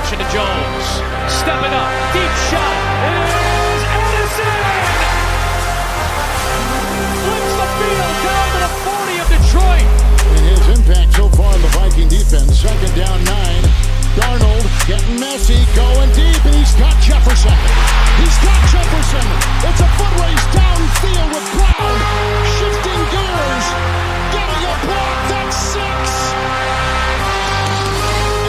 Rushing to Jones. Stepping up. Deep shot. It is Edison! Flips the field down to the 40 of Detroit. And his impact so far on the Viking defense. Second down 9. Darnold getting messy, going deep, and he's got Jefferson. It's a foot race downfield with Brown. Shifting gears. Getting a block. That's 6.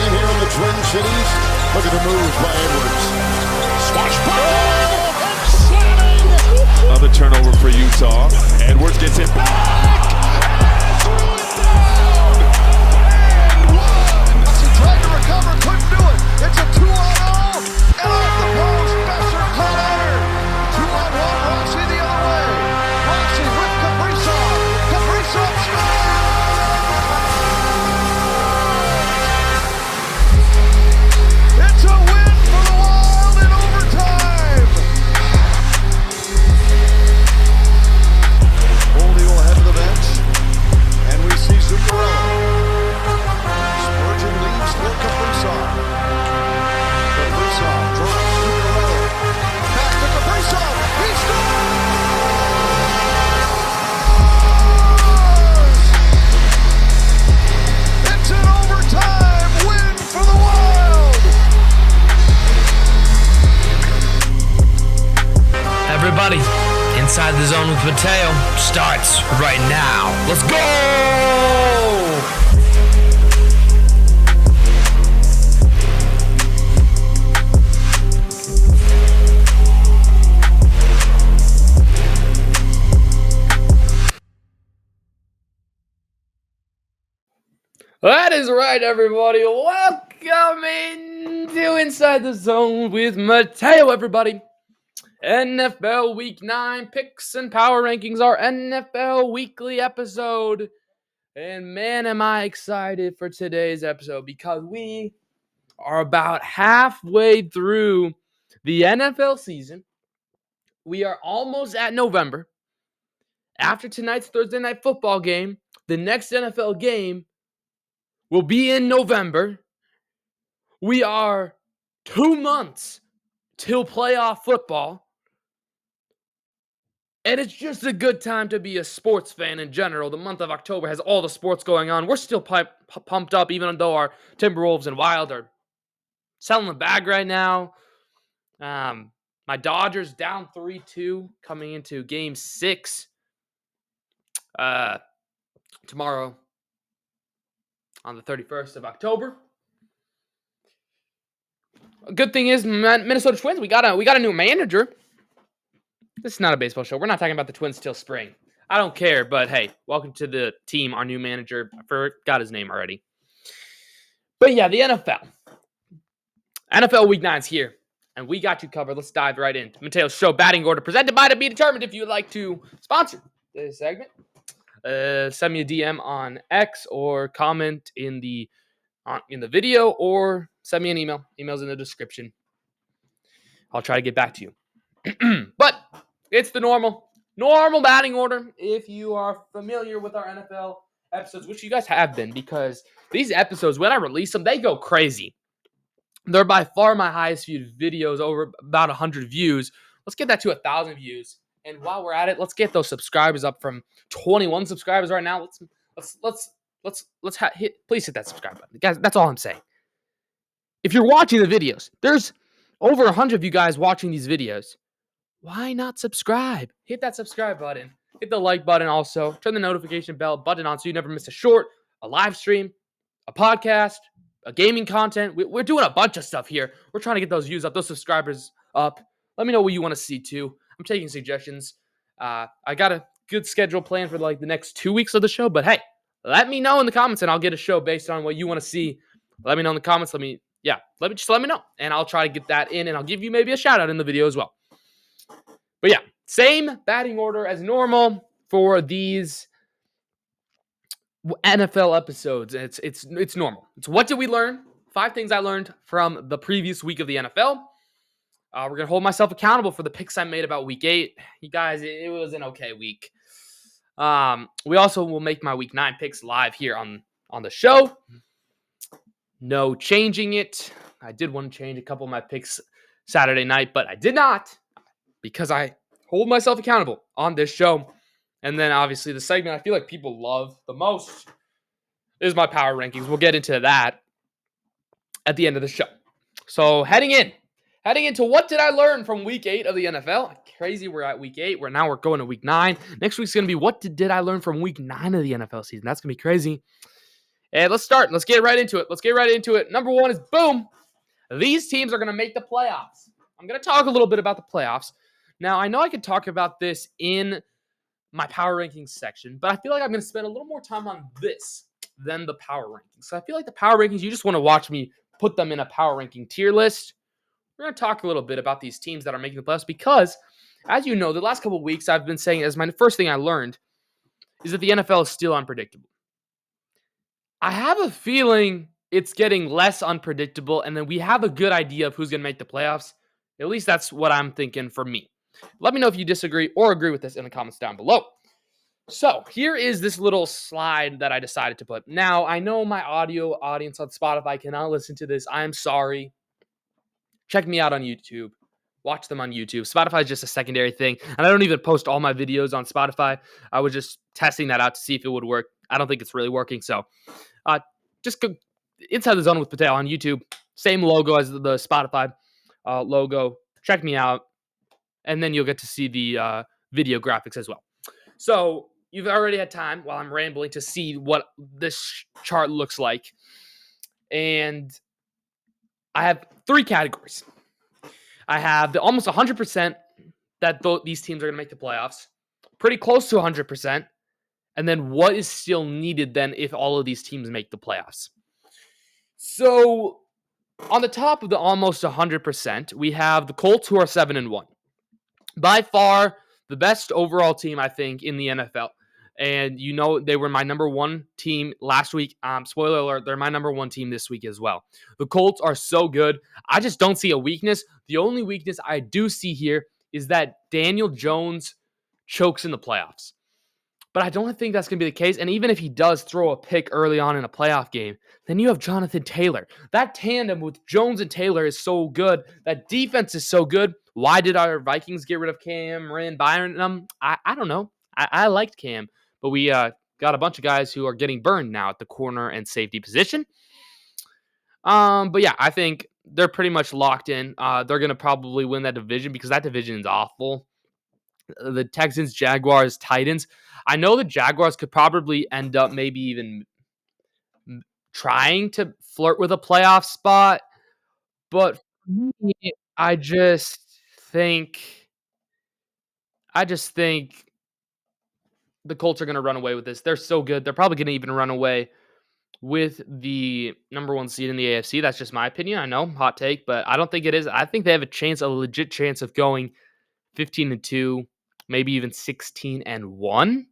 And here in the Twin Cities, look at the moves by Edwards. Swashbuckling and slamming. Another turnover for Utah. Edwards gets it back. Threw it down. And one. He tried to recover, couldn't do it. It's a 2-on-0. And off the post, Besser caught under. 2-on-1, Rossi the other way. Rossi with Kaprizov. Kaprizov scores! It's a win for the Wild in overtime. Boldy will head to the bench. And we see Zuccarello. Spurgeon leaves for Kaprizov. Kaprizov drops Zuccarello. Back to Kaprizov. He scores! It's an overtime win for the Wild. Everybody, Inside the Zone with Mateo starts right now. Let's go! That is right, everybody. Welcome into Inside the Zone with Mateo, everybody. NFL Week 9 picks and power rankings, our NFL weekly episode. And man, am I excited for today's episode because we are about halfway through the NFL season. We are almost at November. After tonight's Thursday Night Football game, the next NFL game will be in November. We are 2 months till playoff football. And it's just a good time to be a sports fan in general. The month of October has all the sports going on. We're still pumped up, even though our Timberwolves and Wild are selling the bag right now. My Dodgers down 3-2 coming into Game 6 tomorrow on the 31st of October. A good thing is, Minnesota Twins, we got a new manager. This is not a baseball show. We're not talking about the Twins till spring. I don't care, but hey, welcome to the team, our new manager. I forgot his name already. But yeah, the NFL. NFL Week 9's here, and we got you covered. Let's dive right in. Mateo's show batting order presented by To Be Determined. If you would like to sponsor this segment, send me a DM on X or comment in the video, or send me an email. Email's in the description. I'll try to get back to you. But it's the normal batting order. If you are familiar with our NFL episodes, which you guys have been, because these episodes, when I release them, they go crazy. They're by far my highest viewed videos, over about 100 views. Let's get that to 1,000 views. And while we're at it, let's get those subscribers up from 21 subscribers right now. Please hit that subscribe button, guys. That's all I'm saying. If you're watching the videos, there's over 100 of you guys watching these videos. Why not subscribe? Hit that subscribe button. Hit the like button also. Turn the notification bell button on so you never miss a short, a live stream, a podcast, a gaming content. We're doing a bunch of stuff here. We're trying to get those views up, those subscribers up. Let me know what you want to see too. I'm taking suggestions. I got a good schedule planned for the next 2 weeks of the show, but hey, let me know in the comments and I'll get a show based on what you want to see. Let me know in the comments. Let me know, and I'll try to get that in, and I'll give you maybe a shout out in the video as well. But yeah, same batting order as normal for these NFL episodes. It's normal. It's what did we learn? 5 things I learned from the previous week of the NFL. We're going to hold myself accountable for the picks I made about week 8. You guys, it was an okay week. We also will make my week 9 picks live here on the show. No changing it. I did want to change a couple of my picks Saturday night, but I did not because I hold myself accountable on this show. And then obviously the segment I feel like people love the most is my power rankings. We'll get into that at the end of the show. So heading into what did I learn from week 8 of the NFL? Crazy, we're at week 8. We're going to week 9. Next week's going to be what did I learn from week 9 of the NFL season? That's going to be crazy. And let's start. Let's get right into it. Number 1 is boom. These teams are going to make the playoffs. I'm going to talk a little bit about the playoffs. Now, I know I could talk about this in my power rankings section, but I feel like I'm going to spend a little more time on this than the power rankings. So I feel like the power rankings, you just want to watch me put them in a power ranking tier list. We're going to talk a little bit about these teams that are making the playoffs because, as you know, the last couple of weeks I've been saying as my first thing I learned is that the NFL is still unpredictable. I have a feeling it's getting less unpredictable, and then we have a good idea of who's going to make the playoffs. At least that's what I'm thinking for me. Let me know if you disagree or agree with this in the comments down below. So here is this little slide that I decided to put. Now, I know my audio audience on Spotify cannot listen to this. I'm sorry. Check me out on YouTube. Watch them on YouTube. Spotify is just a secondary thing. And I don't even post all my videos on Spotify. I was just testing that out to see if it would work. I don't think it's really working. So just go Inside the Zone with Patel on YouTube. Same logo as the Spotify logo. Check me out. And then you'll get to see the video graphics as well. So you've already had time while I'm rambling to see what this chart looks like. And I have 3 categories. I have the almost 100% that these teams are going to make the playoffs. Pretty close to 100%. And then what is still needed then if all of these teams make the playoffs. So on the top of the almost 100%, we have the Colts who are 7-1. By far the best overall team, I think, in the NFL. And you know they were my number 1 team last week. Spoiler alert, they're my number 1 team this week as well. The Colts are so good. I just don't see a weakness. The only weakness I do see here is that Daniel Jones chokes in the playoffs. But I don't think that's going to be the case. And even if he does throw a pick early on in a playoff game, then you have Jonathan Taylor. That tandem with Jones and Taylor is so good. That defense is so good. Why did our Vikings get rid of Cameron Byron? I don't know. I liked Cam. But we got a bunch of guys who are getting burned now at the corner and safety position. But yeah, I think they're pretty much locked in. They're going to probably win that division because that division is awful. The Texans, Jaguars, Titans. I know the Jaguars could probably end up maybe even trying to flirt with a playoff spot. But for me, I just think the Colts are going to run away with this. They're so good. They're probably going to even run away with the number 1 seed in the AFC. That's just my opinion. I know, hot take, but I don't think it is. I think they have a legit chance of going 15-2, maybe even 16-1.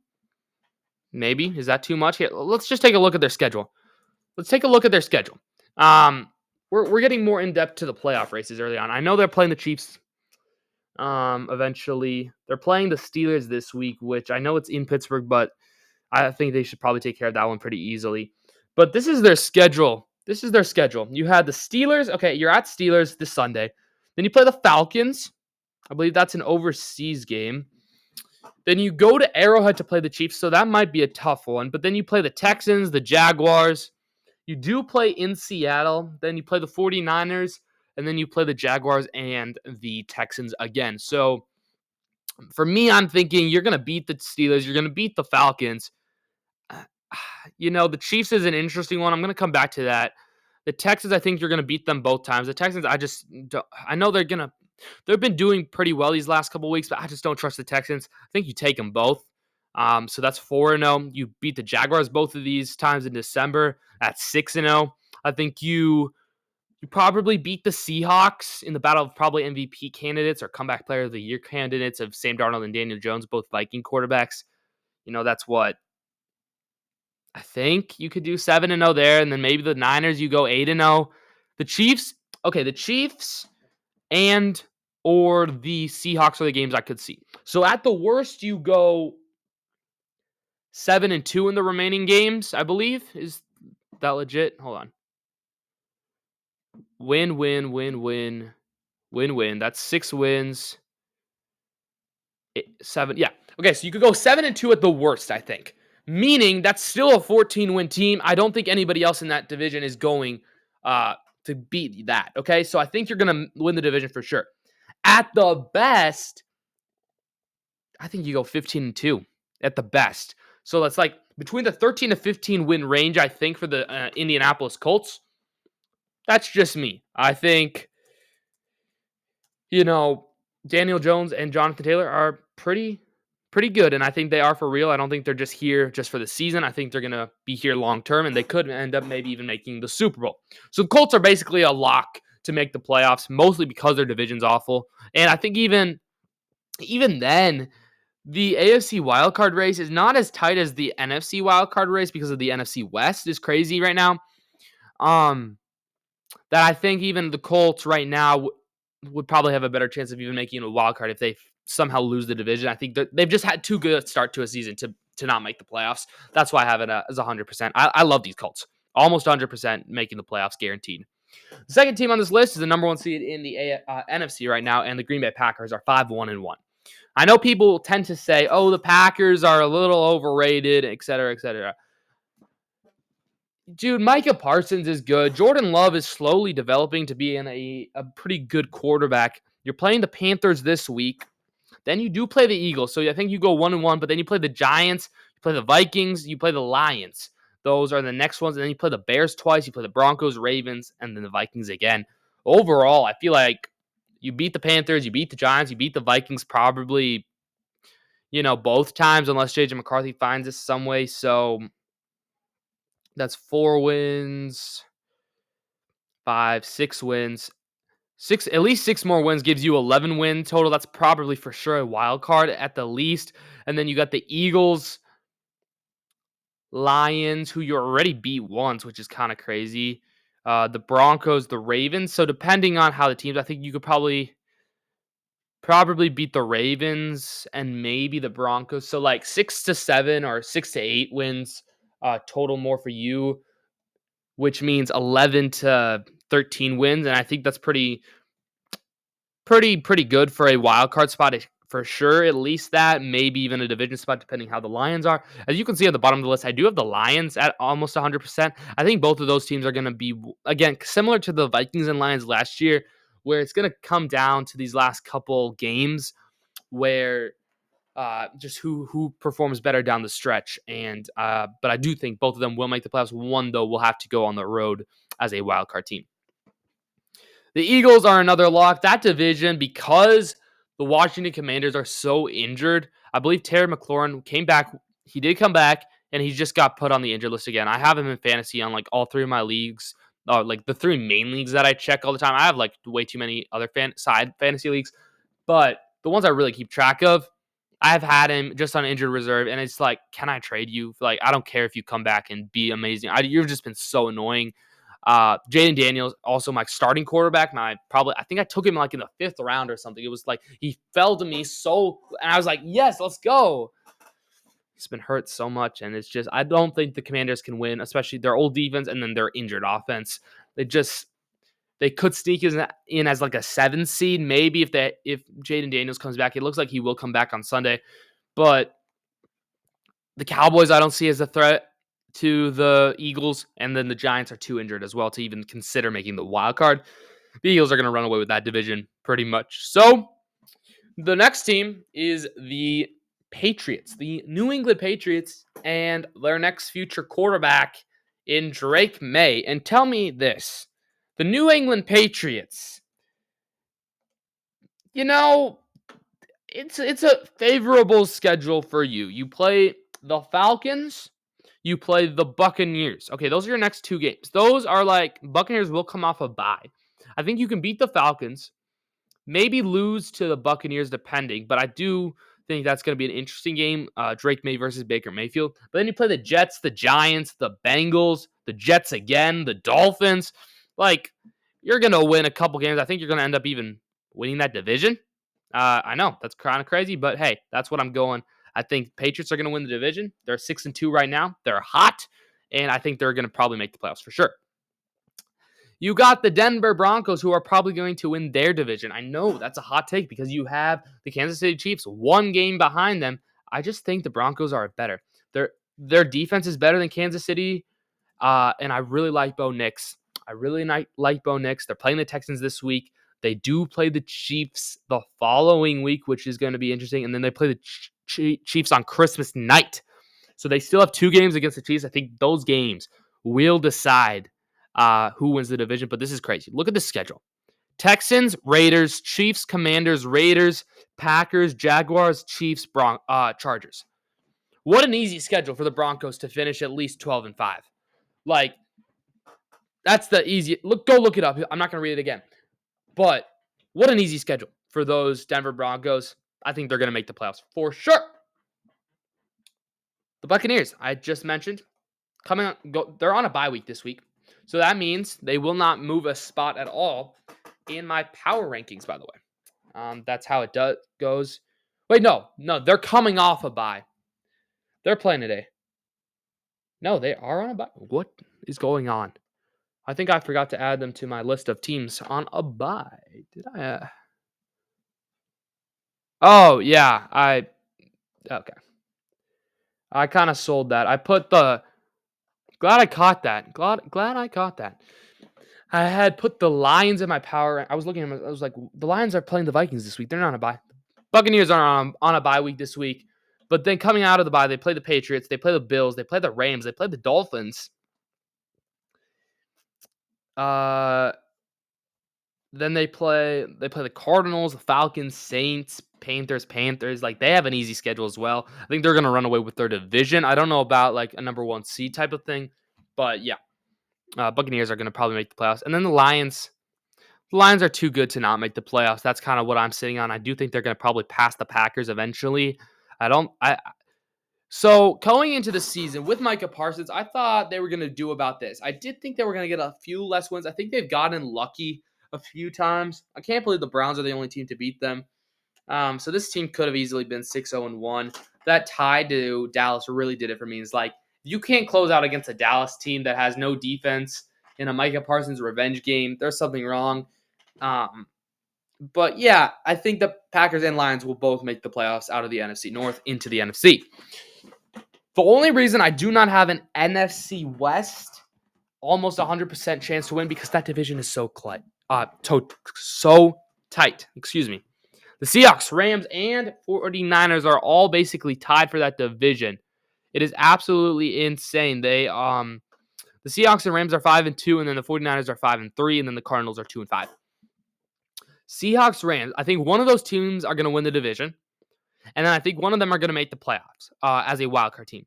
Maybe. Is that too much? Here, let's just take a look at their schedule. We're getting more in-depth to the playoff races early on. I know they're playing the Chiefs eventually. They're playing the Steelers this week, which I know it's in Pittsburgh, but I think they should probably take care of that one pretty easily. But this is their schedule. You had the Steelers. Okay, you're at Steelers this Sunday. Then you play the Falcons. I believe that's an overseas game. Then you go to Arrowhead to play the Chiefs, so that might be a tough one. But then you play the Texans, the Jaguars. You do play in Seattle. Then you play the 49ers, and then you play the Jaguars and the Texans again. So for me, I'm thinking you're going to beat the Steelers. You're going to beat the Falcons. The Chiefs is an interesting one. I'm going to come back to that. The Texans, I think you're going to beat them both times. The Texans, I know they've been doing pretty well these last couple of weeks, but I just don't trust the Texans. I think you take them both. So that's 4-0. You beat the Jaguars both of these times in December. That's 6-0. I think you probably beat the Seahawks in the battle of probably MVP candidates or comeback player of the year candidates of Sam Darnold and Daniel Jones, both Viking quarterbacks. That's what I think you could do 7-0 there. And then maybe the Niners, you go 8-0. The Chiefs and or the Seahawks are the games I could see. So at the worst, you go 7-2 in the remaining games, I believe. Is that legit? Hold on. Win, win, win, win, win, win. That's 6 wins. 7. Yeah. Okay, so you could go 7-2 at the worst, I think. Meaning that's still a 14-win team. I don't think anybody else in that division is going to beat that. Okay, so I think you're going to win the division for sure. At the best, I think you go 15-2 at the best. So that's like between the 13 to 15 win range, I think, for the Indianapolis Colts. That's just me. I think, Daniel Jones and Jonathan Taylor are pretty good, and I think they are for real. I don't think they're just here just for the season. I think they're going to be here long term, and they could end up maybe even making the Super Bowl. So the Colts are basically a lock to make the playoffs, mostly because their division's awful. And I think even then, the AFC wildcard race is not as tight as the NFC wildcard race because of the NFC West is crazy right now. That I think even the Colts right now would probably have a better chance of even making a wild card if they somehow lose the division. I think that they've just had too good a start to a season to not make the playoffs. That's why I have it as 100%. I love these Colts. Almost 100% making the playoffs guaranteed. The second team on this list is the number one seed in the NFC right now, and the Green Bay Packers are 5-1-1. I know people tend to say, oh, the Packers are a little overrated, et cetera, et cetera. Dude, Micah Parsons is good. Jordan Love is slowly developing to be a pretty good quarterback. You're playing the Panthers this week. Then you do play the Eagles. So I think you go 1-1, but then you play the Giants, you play the Vikings, you play the Lions. Those are the next ones. And then you play the Bears twice, you play the Broncos, Ravens, and then the Vikings again. Overall, I feel like you beat the Panthers, you beat the Giants, you beat the Vikings probably, both times, unless JJ McCarthy finds us some way. So that's 4 wins, 5, 6 wins. At least 6 more wins gives you 11 win total. That's probably for sure a wild card at the least. And then you got the Eagles, Lions, who you already beat once, which is kind of crazy. The Broncos, the Ravens. So depending on how the teams, I think you could probably beat the Ravens and maybe the Broncos. So like 6-7 or 6-8 wins total more for you, which means 11 to 13 wins. And I think that's pretty good for a wild card spot for sure. At least that, maybe even a division spot, depending how the Lions are. As you can see at the bottom of the list, I do have the Lions at almost 100%. I think both of those teams are going to be, again, similar to the Vikings and Lions last year, where it's going to come down to these last couple games where just who performs better down the stretch. And but I do think both of them will make the playoffs. One, though, will have to go on the road as a wild card team. The Eagles are another lock. That division, because the Washington Commanders are so injured, I believe Terry McLaurin came back. He did come back, and he just got put on the injured list again. I have him in fantasy on like all 3 of my leagues, like the 3 main leagues that I check all the time. I have like way too many other side fantasy leagues, but the ones I really keep track of, I've had him just on injured reserve, and it's like, can I trade you? Like, I don't care if you come back and be amazing. You've just been so annoying. Jaden Daniels, also my starting quarterback. I think I took him like in the 5th round or something. It was like he fell to me and I was like, yes, let's go. He's been hurt so much, and it's just I don't think the Commanders can win, especially their old defense and then their injured offense. They could sneak in as like a 7 seed, maybe if Jaden Daniels comes back. It looks like he will come back on Sunday, but the Cowboys I don't see as a threat to the Eagles, and then the Giants are too injured as well to even consider making the wild card. The Eagles are going to run away with that division pretty much. So the next team is the Patriots, the New England Patriots, and their next future quarterback in Drake May. And tell me this, the New England Patriots, it's a favorable schedule for you. You play the Falcons, you play the Buccaneers. Okay, those are your next 2 games. Those are like, Buccaneers will come off a bye. I think you can beat the Falcons, maybe lose to the Buccaneers depending, but I do think that's going to be an interesting game, Drake May versus Baker Mayfield. But then you play the Jets, the Giants, the Bengals, the Jets again, the Dolphins. Like, you're going to win a couple games. I think you're going to end up even winning that division. I know, that's kind of crazy, but hey, that's what I'm going. I think Patriots are going to win the division. They're 6-2 right now. They're hot, and I think they're going to probably make the playoffs for sure. You got the Denver Broncos, who are probably going to win their division. I know that's a hot take because you have the Kansas City Chiefs one game behind them. I just think the Broncos are better. Their defense is better than Kansas City, and I really like Bo Nix. Like Bo Nix. They're playing the Texans this week. They do play the Chiefs the following week, which is going to be interesting. And then they play the Chiefs on Christmas night. So they still have 2 games against the Chiefs. I think those games will decide who wins the division. But this is crazy. Look at the schedule. Texans, Raiders, Chiefs, Commanders, Raiders, Packers, Jaguars, Chiefs, Chargers. What an easy schedule for the Broncos to finish at least 12-5. Like, that's the easy. Go look it up. I'm not going to read it again. But what an easy schedule for those Denver Broncos. I think they're going to make the playoffs for sure. The Buccaneers, I just mentioned, they're on a bye week this week. So that means they will not move a spot at all in my power rankings, by the way. That's how it goes. Wait, no, they're coming off a bye. They're playing today. No, they are on a bye. What is going on? I think I forgot to add them to my list of teams on a bye. Did I? Oh, yeah. Okay. I kind of sold that. I put the... Glad I caught that. Glad I caught that. I had put the Lions in my power. I was looking at them. I was like, the Lions are playing the Vikings this week. They're not on a bye. Buccaneers are on a bye week this week. But then coming out of the bye, they play the Patriots. They play the Bills. They play the Rams. They play the Dolphins. Then they play the Cardinals, the Falcons, Saints, Panthers. Like, they have an easy schedule as well. I think they're going to run away with their division. I don't know about like a number 1 seed type of thing. But yeah, Buccaneers are going to probably make the playoffs. And then the Lions. The Lions are too good to not make the playoffs. That's kind of what I'm sitting on. I do think they're going to probably pass the Packers eventually. So going into the season with Micah Parsons, I thought they were going to do about this. I did think they were going to get a few less wins. I think they've gotten lucky a few times. I can't believe the Browns are the only team to beat them. So this team could have easily been 6-0-1. That tie to Dallas really did it for me. It's like, you can't close out against a Dallas team that has no defense in a Micah Parsons revenge game. There's something wrong. But yeah, I think the Packers and Lions will both make the playoffs out of the NFC North into the NFC. The only reason I do not have an NFC West almost 100% chance to win because that division is so tight. Excuse me. The Seahawks, Rams, and 49ers are all basically tied for that division. It is absolutely insane. The Seahawks and Rams are 5-2, and then the 49ers are 5-3, and then the Cardinals are 2-5. Seahawks, Rams, I think one of those teams are going to win the division, and then I think one of them are going to make the playoffs as a wildcard team.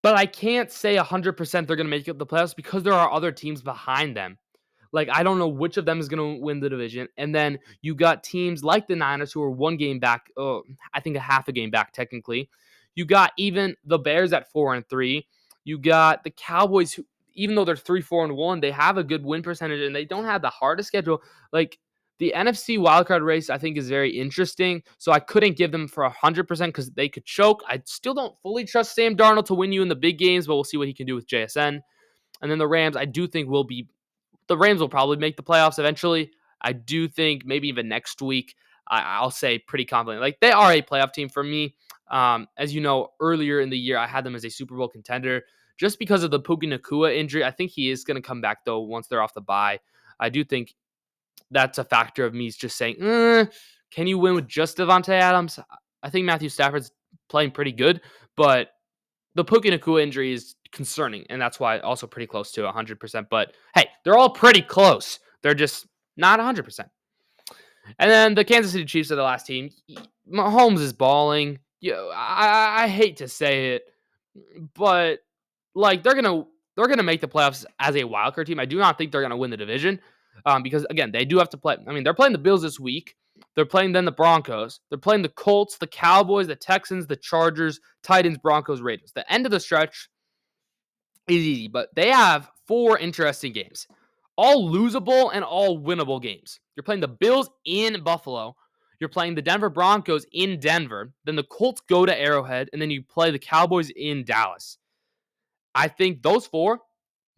But I can't say 100% they're going to make it the playoffs because there are other teams behind them. Like, I don't know which of them is going to win the division. And then you got teams like the Niners who are 1 game back. I think a half a game back, technically. You got even the Bears at 4-3. You got the Cowboys who, even though they're 3-4-1, they have a good win percentage and they don't have the hardest schedule. Like, the NFC wildcard race, I think, is very interesting. So I couldn't give them for 100% because they could choke. I still don't fully trust Sam Darnold to win you in the big games, but we'll see what he can do with JSN. And then the Rams, I do think the Rams will probably make the playoffs eventually. I do think maybe even next week, I'll say pretty confidently. Like, they are a playoff team for me. As you know, earlier in the year, I had them as a Super Bowl contender just because of the Puka Nacua injury. I think he is going to come back, though, once they're off the bye. I do think that's a factor of me just saying, can you win with just Devontae Adams? I think Matthew Stafford's playing pretty good, but the Puka Nacua injury is concerning, and that's why also pretty close to 100%. But hey, they're all pretty close. They're just not 100%. And then the Kansas City Chiefs are the last team. Mahomes is balling. I hate to say it, but like they're gonna make the playoffs as a wildcard team. I do not think they're gonna win the division because again they do have to play. I mean, they're playing the Bills this week. They're playing then the Broncos. They're playing the Colts, the Cowboys, the Texans, the Chargers, Titans, Broncos, Raiders. The end of the stretch is easy, but they have 4 interesting games, all losable and all winnable games. You're playing the Bills in Buffalo. You're playing the Denver Broncos in Denver. Then the Colts go to Arrowhead, and then you play the Cowboys in Dallas. I think those 4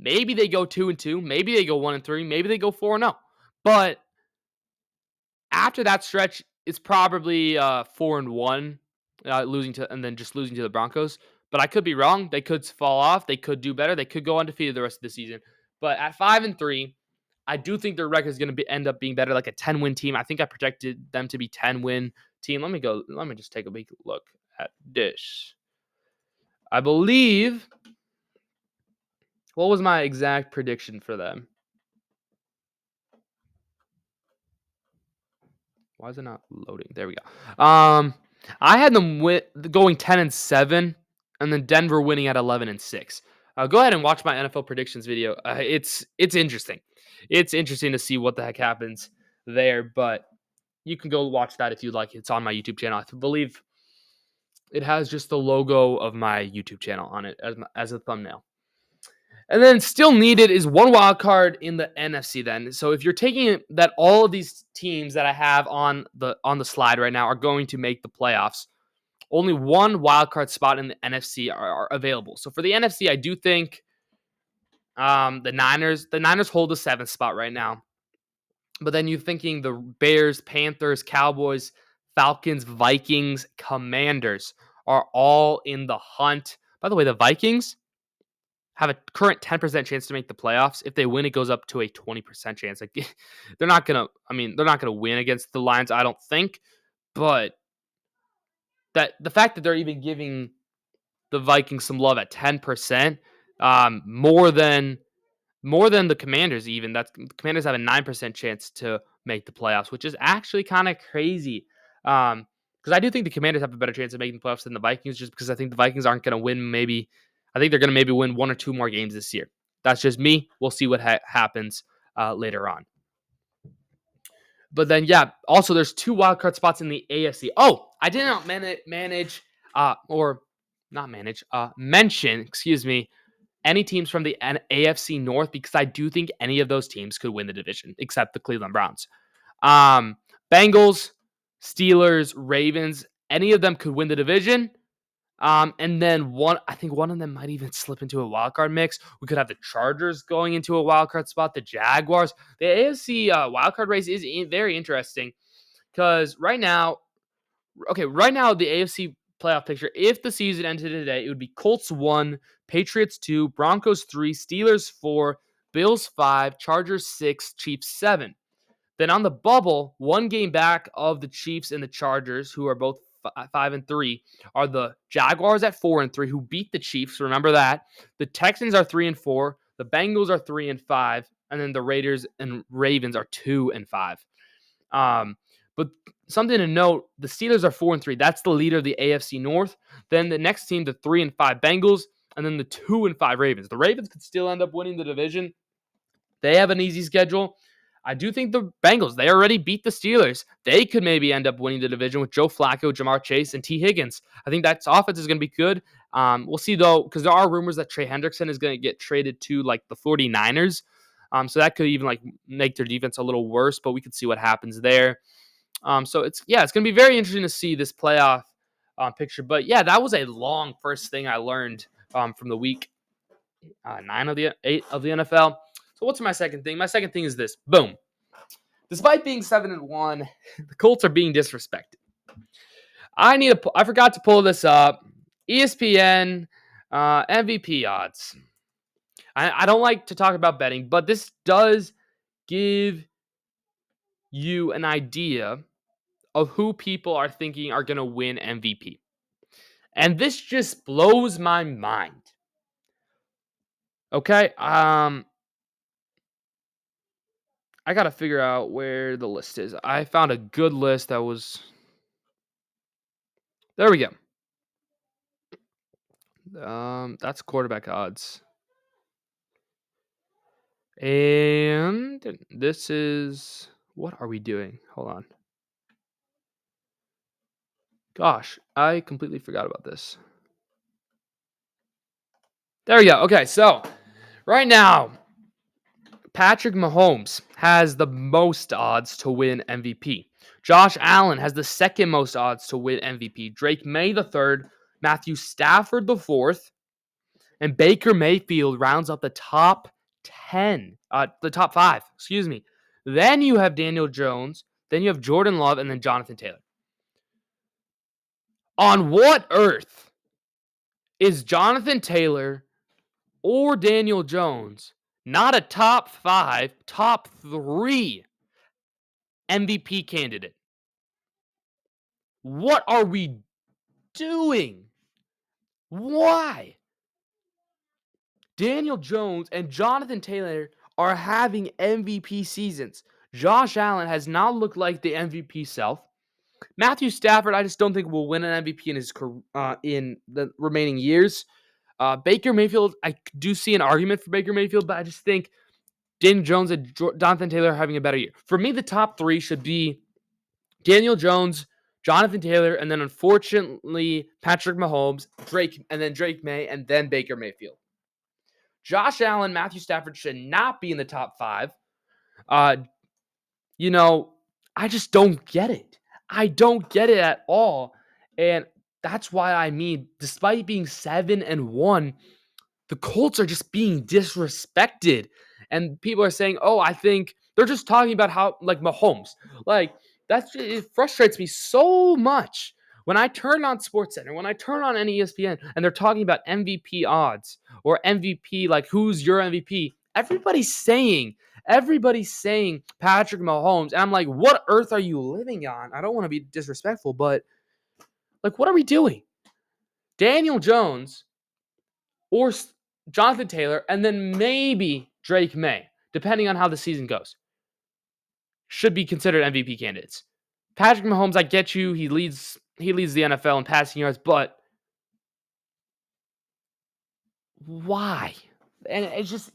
Maybe they go 2-2. Maybe they go 1-3. Maybe they go 4-0. But after that stretch, it's probably 4-1, losing to and then just losing to the Broncos. But I could be wrong. They could fall off. They could do better. They could go undefeated the rest of the season. But at 5-3, I do think their record is going to end up being better, like a 10-win team. I think I projected them to be 10-win team. Let me just take a big look at this. I believe. What was my exact prediction for them? Why is it not loading? There we go. I had them going 10-7, and then Denver winning at 11-6. Go ahead and watch my NFL predictions video. It's interesting. It's interesting to see what the heck happens there, but you can go watch that if you'd like. It's on my YouTube channel. I believe it has just the logo of my YouTube channel on it as a thumbnail. And then still needed is one wild card in the NFC then. So if you're taking that all of these teams that I have on the slide right now are going to make the playoffs, only one wild card spot in the NFC are available. So for the NFC, I do think the Niners hold the 7th spot right now. But then you're thinking the Bears, Panthers, Cowboys, Falcons, Vikings, Commanders are all in the hunt. By the way, the Vikings have a current 10% chance to make the playoffs. If they win, it goes up to a 20% chance. Like they're not gonna win against the Lions, I don't think. But that the fact that they're even giving the Vikings some love at 10%, more than the Commanders even. The Commanders have a 9% chance to make the playoffs, which is actually kind of crazy. Because I do think the Commanders have a better chance of making the playoffs than the Vikings, just because I think the Vikings aren't going to win. I think they're going to maybe win 1 or 2 more games this year. That's just me. We'll see what happens later on. But then, yeah, also there's 2 wildcard spots in the AFC. Oh, I did not mention, any teams from the AFC North, because I do think any of those teams could win the division, except the Cleveland Browns. Bengals, Steelers, Ravens, any of them could win the division. And then I think one of them might even slip into a wild card mix. We could have the Chargers going into a wild card spot, the Jaguars. The AFC wild card race is very interesting because right now the AFC playoff picture, if the season ended today, it would be Colts 1, Patriots 2, Broncos 3, Steelers 4, Bills 5, Chargers 6, Chiefs 7. Then on the bubble, 1 game back of the Chiefs and the Chargers, who are both 5-3, are the Jaguars at 4-3, who beat the Chiefs. Remember that. The Texans are 3-4. The Bengals are 3-5, and then the Raiders and Ravens are 2-5. But something to note: the Steelers are 4-3. That's the leader of the AFC North. Then the next team, the 3-5 Bengals, and then the 2-5 Ravens. The Ravens could still end up winning the division. They have an easy schedule. I do think the Bengals, they already beat the Steelers. They could maybe end up winning the division with Joe Flacco, Jamar Chase, and T. Higgins. I think that offense is going to be good. We'll see, though, because there are rumors that Trey Hendrickson is going to get traded to like the 49ers. So that could even like make their defense a little worse, but we could see what happens there. So it's going to be very interesting to see this playoff picture. But yeah, that was a long first thing I learned from the week 9 of the 8 of the NFL. So what's my second thing? My second thing is this. Boom. Despite being 7-1, the Colts are being disrespected. I forgot to pull this up. ESPN MVP odds. I don't like to talk about betting, but this does give you an idea of who people are thinking are going to win MVP. And this just blows my mind. Okay? I got to figure out where the list is. I found a good list that was... There we go. That's quarterback odds. And this is... What are we doing? Hold on. Gosh, I completely forgot about this. There we go. Okay, so right now, Patrick Mahomes has the most odds to win MVP. Josh Allen has the second most odds to win MVP. Drake May the third, Matthew Stafford the fourth, and Baker Mayfield rounds up the top 5, excuse me. Then you have Daniel Jones, then you have Jordan Love, and then Jonathan Taylor. On what earth is Jonathan Taylor or Daniel Jones not a top 5, top 3 MVP candidate? What are we doing? Why? Daniel Jones and Jonathan Taylor are having MVP seasons. Josh Allen has not looked like the MVP self. Matthew Stafford, I just don't think will win an MVP in the remaining years. Baker Mayfield, I do see an argument for Baker Mayfield, but I just think Daniel Jones and Jonathan Taylor are having a better year. For me, the top 3 should be Daniel Jones, Jonathan Taylor, and then unfortunately Patrick Mahomes, Drake May, and then Baker Mayfield. Josh Allen, Matthew Stafford should not be in the top 5. I just don't get it. I don't get it at all. And that's why despite being 7-1, the Colts are just being disrespected. And people are saying, I think they're just talking about how, like, Mahomes. Like, it frustrates me so much. When I turn on SportsCenter, when I turn on any ESPN, and they're talking about MVP odds or MVP, like who's your MVP, everybody's saying Patrick Mahomes. And I'm like, what earth are you living on? I don't want to be disrespectful, but like, what are we doing? Daniel Jones or Jonathan Taylor, and then maybe Drake May, depending on how the season goes, should be considered MVP candidates. Patrick Mahomes, I get you. He leads the NFL in passing yards, but why? And it's just,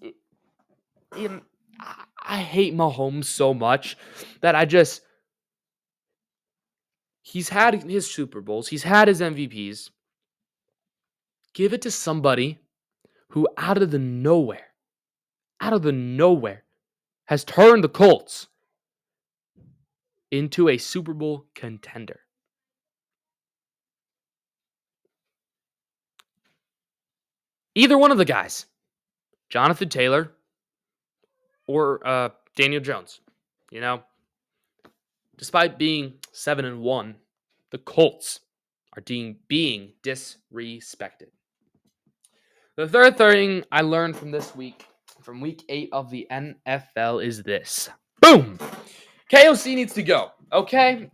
I hate Mahomes so much that he's had his Super Bowls, he's had his MVPs. Give it to somebody who out of the nowhere, has turned the Colts into a Super Bowl contender. Either one of the guys, Jonathan Taylor or Daniel Jones. Despite being 7-1, the Colts are being disrespected. The third thing I learned from this week, from week 8 of the NFL, is this. Boom! KOC needs to go. Okay?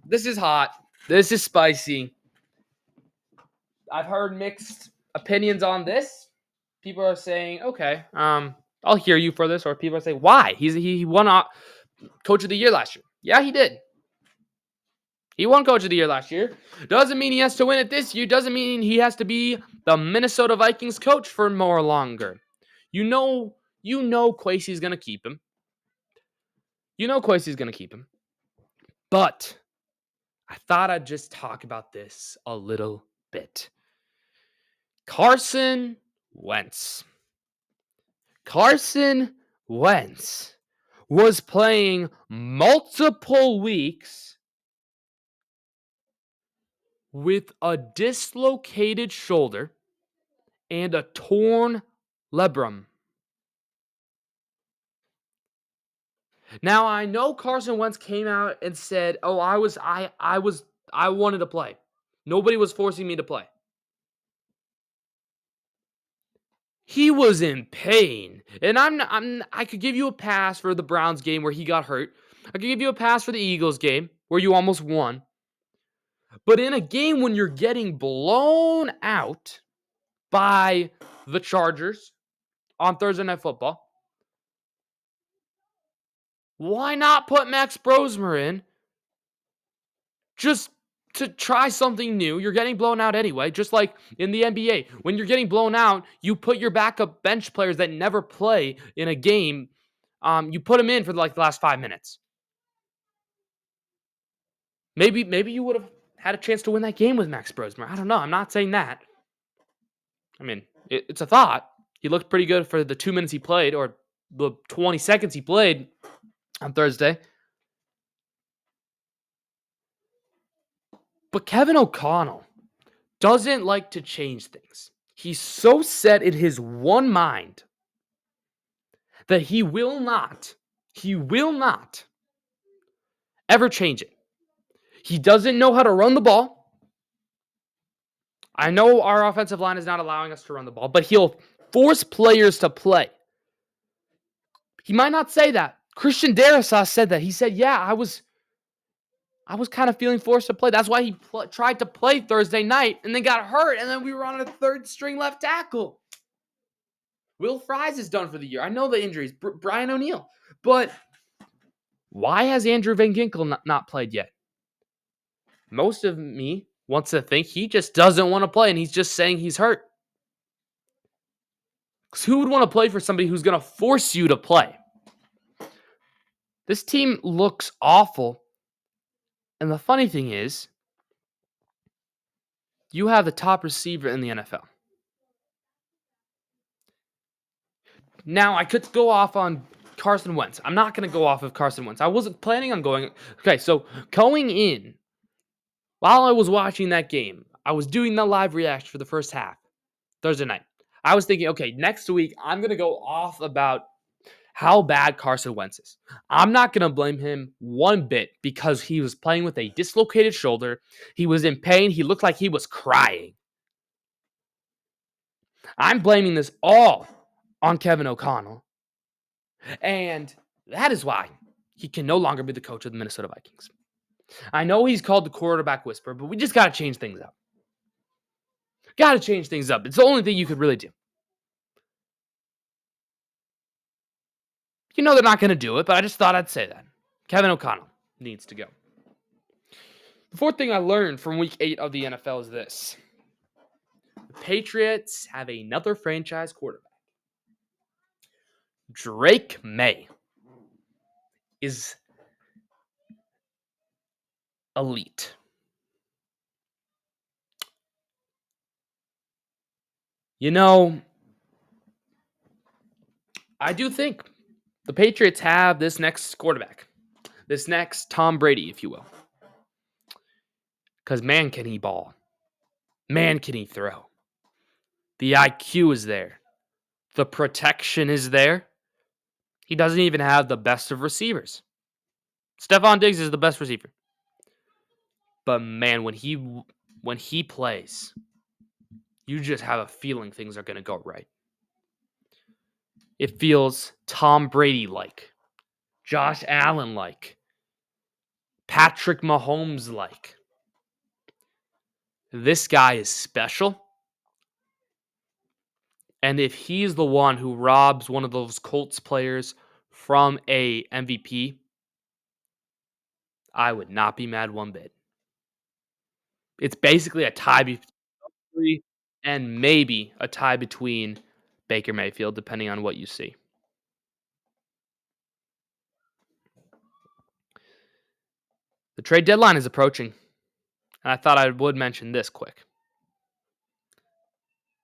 This is hot. This is spicy. I've heard mixed opinions on this. People are saying, okay, I'll hear you for this. Or people are saying, why? He won Coach of the Year last year. Yeah, he did. He won Coach of the Year last year. Doesn't mean he has to win it this year. Doesn't mean he has to be the Minnesota Vikings coach for more longer. You know Kwesi's going to keep him. But I thought I'd just talk about this a little bit. Carson Wentz was playing multiple weeks with a dislocated shoulder and a torn labrum. Now, I know Carson Wentz came out and said, I wanted to play. Nobody was forcing me to play. He was in pain. And I could give you a pass for the Browns game where he got hurt. I could give you a pass for the Eagles game where you almost won. But in a game when you're getting blown out by the Chargers on Thursday Night Football, why not put Max Brosmer in just to try something new? You're getting blown out anyway, just like in the NBA. When you're getting blown out, you put your backup bench players that never play in a game, you put them in for like the last 5 minutes. Maybe you would have had a chance to win that game with Max Brosmer. I don't know. I'm not saying that. I mean, it's a thought. He looked pretty good for the 2 minutes he played, or the 20 seconds he played on Thursday. But Kevin O'Connell doesn't like to change things. He's so set in his one mind that he will not ever change it. He doesn't know how to run the ball. I know our offensive line is not allowing us to run the ball, but he'll force players to play. He might not say that. Christian Darrisaw said that. He said, yeah, I was kind of feeling forced to play. That's why he tried to play Thursday night and then got hurt, and then we were on a third-string left tackle. Will Fries is done for the year. I know the injuries. Brian O'Neill. But why has Andrew Van Ginkel not played yet? Most of me wants to think he just doesn't want to play, and he's just saying he's hurt. Because who would want to play for somebody who's going to force you to play? This team looks awful. And the funny thing is, you have the top receiver in the NFL. Now, I could go off on Carson Wentz. I'm not going to go off of Carson Wentz. I wasn't planning on going. Okay, so going in, while I was watching that game, I was doing the live reaction for the first half, Thursday night. I was thinking, okay, next week, I'm going to go off about how bad Carson Wentz is. I'm not going to blame him one bit because he was playing with a dislocated shoulder. He was in pain. He looked like he was crying. I'm blaming this all on Kevin O'Connell. And that is why he can no longer be the coach of the Minnesota Vikings. I know he's called the quarterback whisperer, but we just got to change things up. Got to change things up. It's the only thing you could really do. You know they're not going to do it, but I just thought I'd say that. Kevin O'Connell needs to go. The fourth thing I learned from week 8 of the NFL is this. The Patriots have another franchise quarterback. Drake May is elite. You know, I do think the Patriots have this next quarterback, this next Tom Brady, if you will. Because man, can he ball. Man, can he throw. The IQ is there. The protection is there. He doesn't even have the best of receivers. Stephon Diggs is the best receiver. But man, when he plays, you just have a feeling things are going to go right. It feels Tom Brady-like, Josh Allen-like, Patrick Mahomes-like. This guy is special. And if he's the one who robs one of those Colts players from a MVP, I would not be mad one bit. It's basically a tie between three and maybe a tie between Baker Mayfield, depending on what you see. The trade deadline is approaching, and I thought I would mention this quick.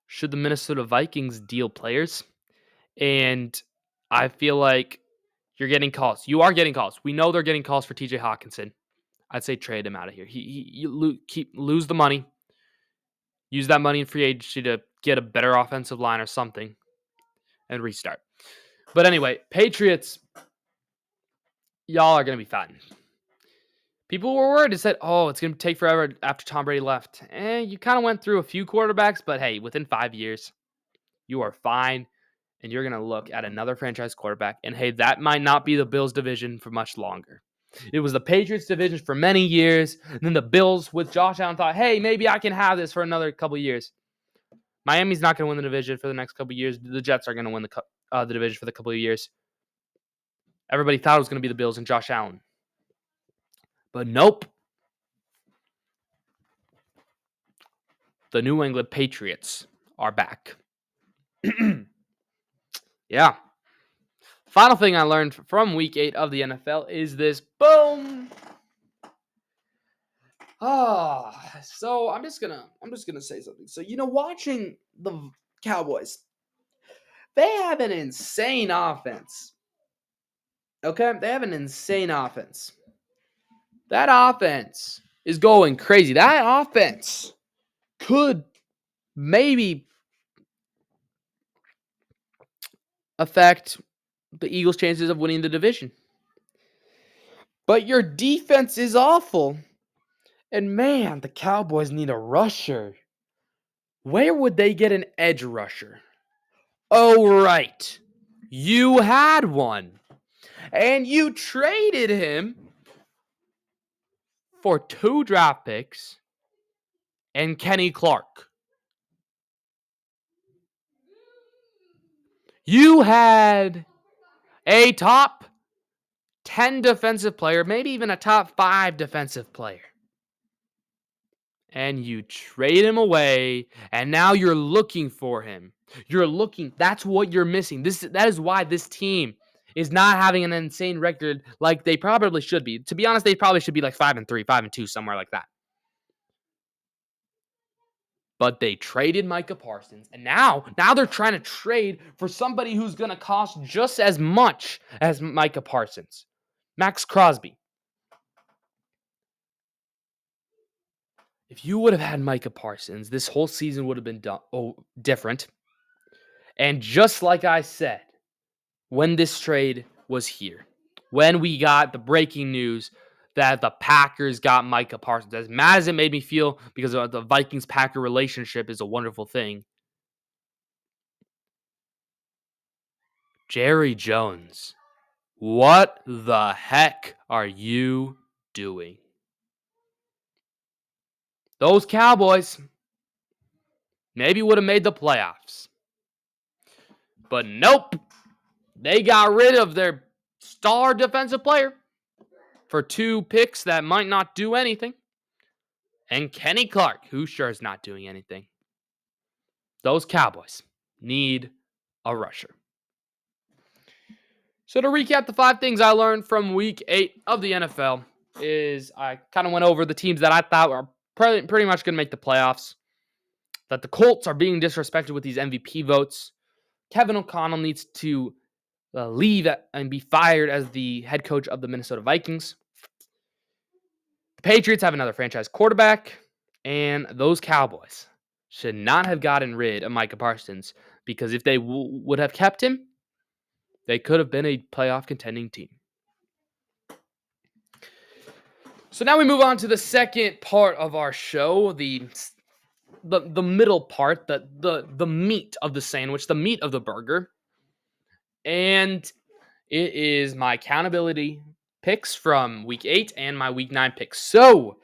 Should the Minnesota Vikings deal players? And I feel like you're getting calls. You are getting calls. We know they're getting calls for TJ Hawkinson. I'd say trade him out of here. You lose the money. Use that money in free agency to get a better offensive line or something and restart. But anyway, Patriots, y'all are going to be fine. People were worried and said, oh, it's going to take forever after Tom Brady left. You kind of went through a few quarterbacks, but hey, within 5 years, you are fine. And you're going to look at another franchise quarterback. And hey, that might not be the Bills division for much longer. It was the Patriots division for many years. And then the Bills with Josh Allen thought, hey, maybe I can have this for another couple years. Miami's not going to win the division for the next couple years. The Jets are going to win the division for the couple of years. Everybody thought it was going to be the Bills and Josh Allen. But nope. The New England Patriots are back. Yeah. Final thing I learned from week 8 of the NFL is this. Boom. So I'm just gonna say something. So watching the Cowboys, they have an insane offense. Okay, they have an insane offense. That offense is going crazy. That offense could maybe affect the Eagles' chances of winning the division. But your defense is awful. And man, the Cowboys need a rusher. Where would they get an edge rusher? Oh, right. You had one. And you traded him for 2 draft picks and Kenny Clark. You had a top 10 defensive player, maybe even a top 5 defensive player. And you trade him away, and now you're looking for him. That's what you're missing. That is why this team is not having an insane record like they probably should be. To be honest, they probably should be like 5-3, 5-2, somewhere like that. But they traded Micah Parsons, and now they're trying to trade for somebody who's going to cost just as much as Micah Parsons. Max Crosby. If you would have had Micah Parsons, this whole season would have been different. And just like I said, when this trade was here, when we got the breaking news that the Packers got Micah Parsons, as mad as it made me feel because the Vikings-Packer relationship is a wonderful thing, Jerry Jones, what the heck are you doing? Those Cowboys maybe would have made the playoffs. But nope. They got rid of their star defensive player for 2 picks that might not do anything. And Kenny Clark, who sure is not doing anything. Those Cowboys need a rusher. So to recap the 5 things I learned from week 8 of the NFL is I kind of went over the teams that I thought were pretty much going to make the playoffs. That the Colts are being disrespected with these MVP votes. Kevin O'Connell needs to leave and be fired as the head coach of the Minnesota Vikings. The Patriots have another franchise quarterback. And those Cowboys should not have gotten rid of Micah Parsons because if they would have kept him, they could have been a playoff contending team. So now we move on to the second part of our show, the middle part, the meat of the sandwich, the meat of the burger. And it is my accountability picks from week 8 and my week 9 picks. So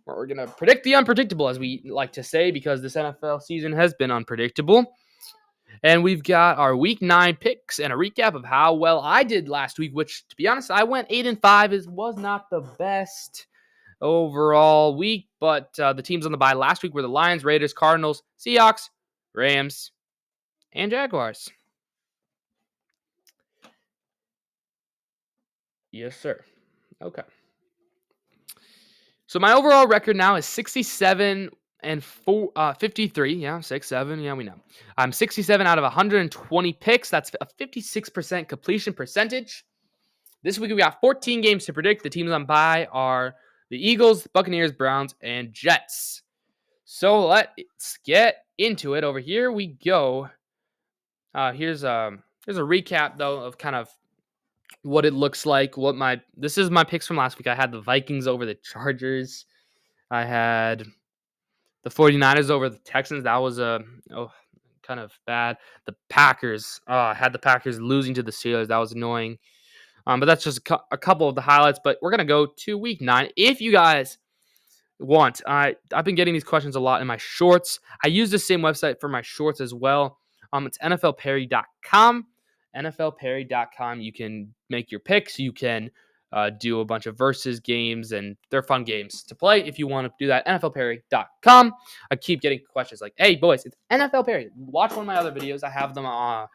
we're going to predict the unpredictable, as we like to say, because this NFL season has been unpredictable. And we've got our week 9 picks and a recap of how well I did last week, which, to be honest, I went 8-5. It was not the best overall week, but the teams on the bye last week were the Lions, Raiders, Cardinals, Seahawks, Rams, and Jaguars. Yes, sir. Okay. So my overall record now is 67 and 53. Yeah, 6-7. Yeah, we know. I'm 67 out of 120 picks. That's a 56% completion percentage. This week we got 14 games to predict. The teams on bye are the Eagles, Buccaneers, Browns, and Jets. So let's get into it. Over here we go. Here's a recap though of kind of what it looks like. This is my picks from last week. I had the Vikings over the Chargers. I had the 49ers over the Texans. That was kind of bad. The Packers. I had the Packers losing to the Steelers. That was annoying. But that's just a couple of the highlights. But we're going to go to week 9. If you guys want, I've been getting these questions a lot in my shorts. I use the same website for my shorts as well. It's NFLperry.com. NFLperry.com. You can make your picks. You can do a bunch of versus games, and they're fun games to play if you want to do that. NFLperry.com. I keep getting questions like, hey, boys, it's NFL Perry. Watch one of my other videos. I have them. I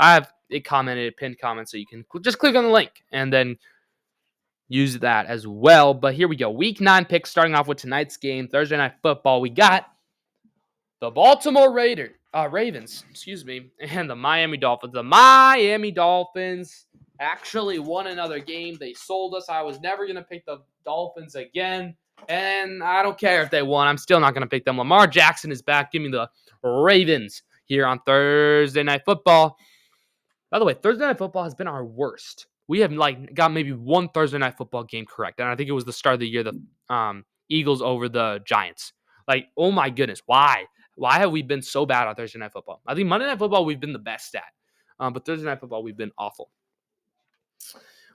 have it commented, pinned comments, so you can just click on the link and then use that as well. But here we go. Week 9 picks starting off with tonight's game, Thursday Night Football. We got the Baltimore Ravens, and the Miami Dolphins. The Miami Dolphins actually won another game. They sold us. I was never going to pick the Dolphins again, and I don't care if they won. I'm still not going to pick them. Lamar Jackson is back. Give me the Ravens here on Thursday Night Football. By the way, Thursday Night Football has been our worst. We have got maybe one Thursday Night Football game correct, and I think it was the start of the year, the Eagles over the Giants. Oh my goodness, why? Why have we been so bad on Thursday Night Football? I think Monday Night Football we've been the best at, but Thursday Night Football we've been awful.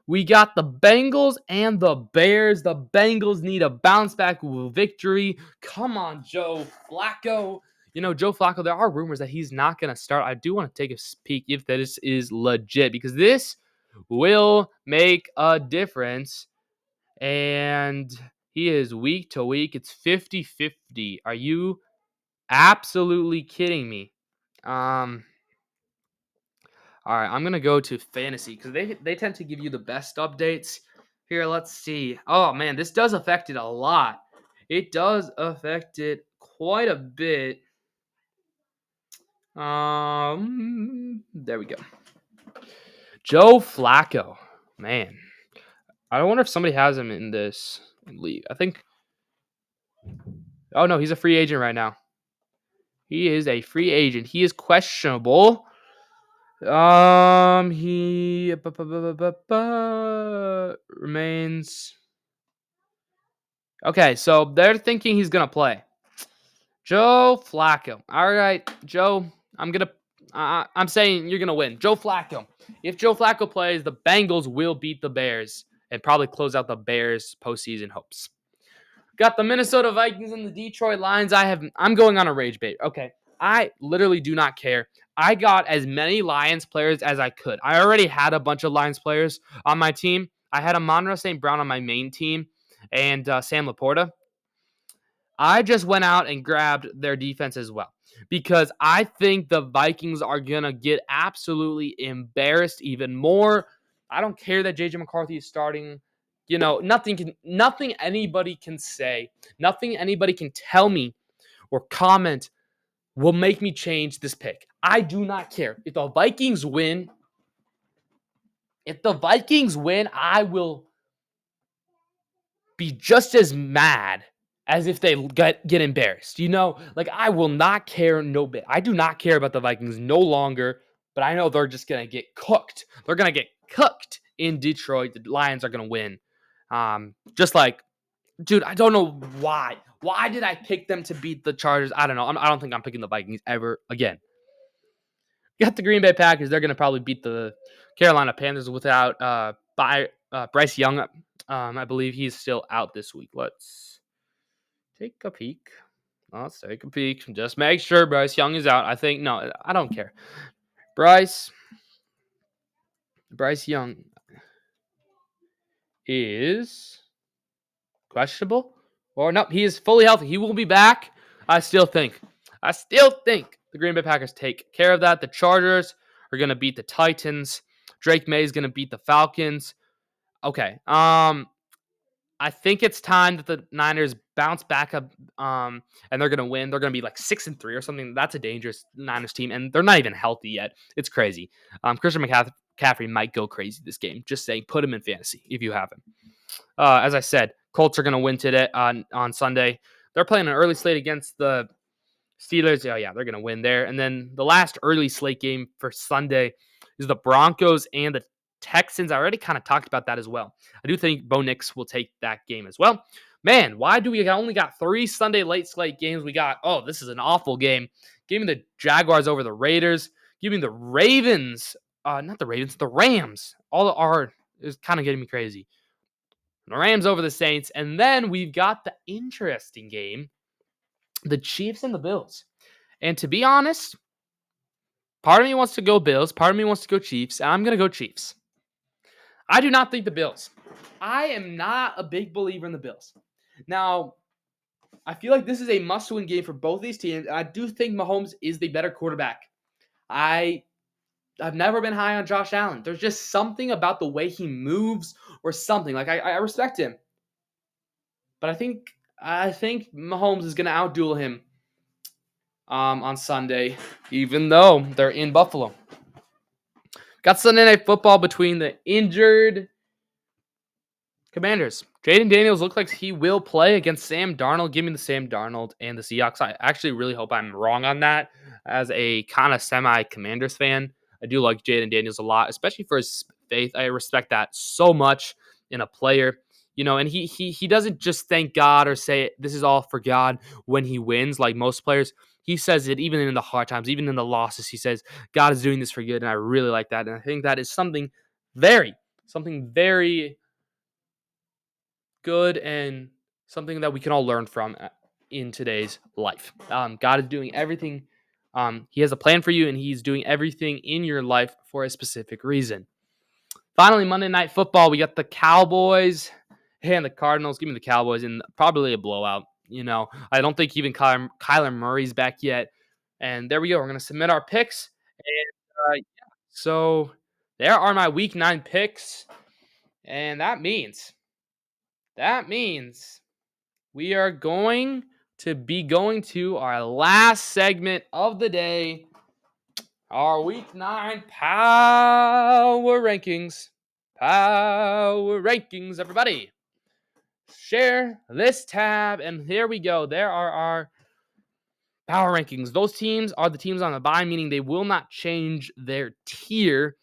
We got the Bengals and the Bears. The Bengals need a bounce back victory. Come on, Joe Flacco. Joe Flacco, there are rumors that he's not going to start. I do want to take a peek if this is legit, because this will make a difference. And he is week to week. It's 50-50. Are you absolutely kidding me? All right, I'm going to go to fantasy because they tend to give you the best updates. Here, let's see. Oh, man, this does affect it a lot. It does affect it quite a bit. There we go. Joe Flacco. Man, I wonder if somebody has him in this league. I think. Oh, no, he's a free agent right now. He is a free agent. He is questionable. He remains. Okay, so they're thinking he's gonna play. Joe Flacco. All right, Joe. I'm saying you're gonna win. Joe Flacco. If Joe Flacco plays, the Bengals will beat the Bears and probably close out the Bears' postseason hopes. Got the Minnesota Vikings and the Detroit Lions. I'm going on a rage bait. Okay. I literally do not care. I got as many Lions players as I could. I already had a bunch of Lions players on my team. I had Amon-Ra St. Brown on my main team and Sam Laporta. I just went out and grabbed their defense as well because I think the Vikings are going to get absolutely embarrassed even more. I don't care that J.J. McCarthy is starting. Nothing anybody can say, nothing anybody can tell me or comment will make me change this pick. I do not care. If the Vikings win, I will be just as mad as if they get embarrassed. I will not care no bit. I do not care about the Vikings no longer, but I know they're just going to get cooked. They're going to get cooked in Detroit. The Lions are going to win. Dude, I don't know why. Why did I pick them to beat the Chargers? I don't know. I don't think I'm picking the Vikings ever again. Got the Green Bay Packers. They're going to probably beat the Carolina Panthers without Bryce Young. I believe he's still out this week. Let's take a peek. Just make sure Bryce Young is out. No, I don't care. Bryce Young is questionable. Or no, he is fully healthy. He will be back. I still think the Green Bay Packers take care of that. The Chargers are going to beat the Titans. Drake May is going to beat the Falcons. Okay. I think it's time that the Niners bounce back up and they're going to win. They're going to be like 6-3 or something. That's a dangerous Niners team, and they're not even healthy yet. It's crazy. Christian McCaffrey might go crazy this game. Just saying, put him in fantasy if you have him. As I said, Colts are going to win today on Sunday. They're playing an early slate against the Steelers. Oh, yeah, they're going to win there. And then the last early slate game for Sunday is the Broncos and the Texans. I already kind of talked about that as well. I do think Bo Nix will take that game as well. Man, why do we only got 3 Sunday late slate games? This is an awful game. Give me the Jaguars over the Raiders. Give me the Ravens. Not the Ravens, the Rams. Is kind of getting me crazy. The Rams over the Saints. And then we've got the interesting game, the Chiefs and the Bills. And to be honest, part of me wants to go Bills, part of me wants to go Chiefs, and I'm going to go Chiefs. I do not think the Bills. I am not a big believer in the Bills. Now, I feel like this is a must-win game for both these teams. I do think Mahomes is the better quarterback. I've never been high on Josh Allen. There's just something about the way he moves or something. I respect him. But I think Mahomes is going to outduel him on Sunday, even though they're in Buffalo. Got Sunday Night Football between the injured Commanders. Jaden Daniels looks like he will play against Sam Darnold. Give me the Sam Darnold and the Seahawks. I actually really hope I'm wrong on that as a kind of semi-Commanders fan. I do like Jaden Daniels a lot, especially for his faith. I respect that so much in a player. And he doesn't just thank God or say this is all for God when he wins like most players. He says it even in the hard times, even in the losses. He says God is doing this for good, and I really like that. And I think that is something very good and something that we can all learn from in today's life. God is doing everything. He has a plan for you, and he's doing everything in your life for a specific reason. Finally, Monday Night Football, we got the Cowboys and the Cardinals. Give me the Cowboys in probably a blowout. I don't think even Kyler Murray's back yet. And there we go. We're going to submit our picks. And yeah, so there are my Week 9 picks. And that means we are going to be going to our last segment of the day, our Week 9 Power Rankings. Power Rankings, everybody. Share this tab, and here we go. There are our Power Rankings. Those teams are the teams on the bye, meaning they will not change their tier.